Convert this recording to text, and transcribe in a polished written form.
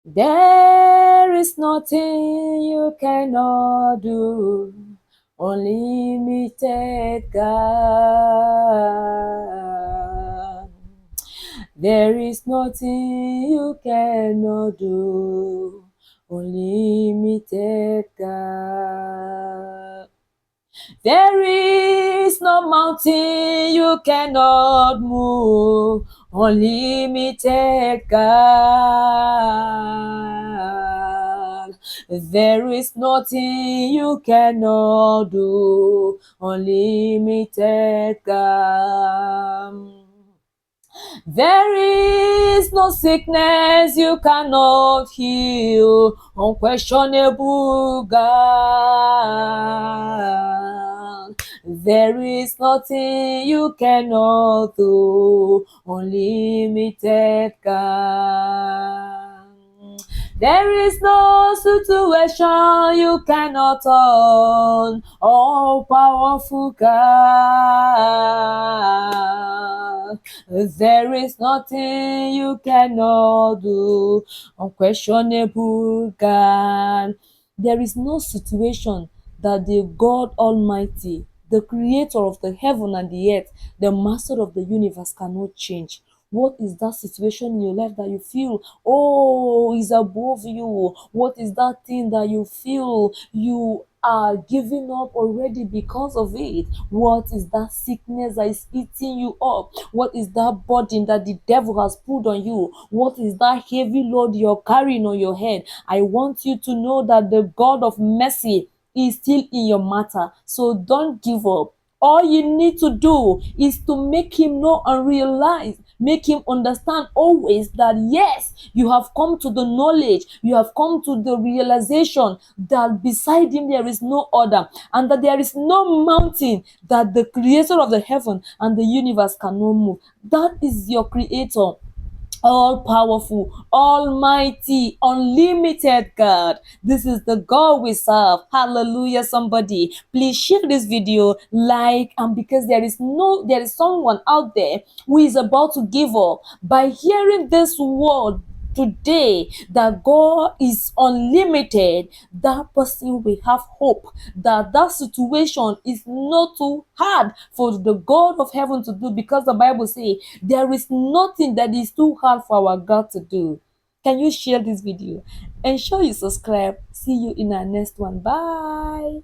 There is nothing you cannot do, unlimited God. There is nothing you cannot do, unlimited God. There is no mountain you cannot move, unlimited God. There is nothing you cannot do, unlimited God. There is no sickness you cannot heal, unquestionable God. There is nothing you cannot do, unlimited God. There is no situation you cannot turn, all powerful God. There is nothing you cannot do, unquestionable God. There is no situation that the God Almighty, the creator of the heaven and the earth, the master of the universe cannot change. What is that situation in your life that you feel, oh, is above you? What is that thing that you feel you are giving up already because of it? What is that sickness that is eating you up? What is that burden that the devil has put on you? What is that heavy load you're carrying on your head? I want you to know that the God of mercy is still in your matter. So don't give up. All you need to do is to make him know and realize, make him understand always that yes, you have come to the knowledge, you have come to the realization that beside him there is no other, and that there is no mountain that the creator of the heaven and the universe cannot move. That is your creator, all powerful, almighty, unlimited God. This is the God we serve. Hallelujah. Somebody please share this video, like, and because there is someone out there who is about to give up by hearing this word today, that God is unlimited, that person will have hope that that situation is not too hard for the God of heaven to do, because the Bible says there is nothing that is too hard for our God to do. Can you share this video? Ensure you subscribe. See you in our next one. Bye.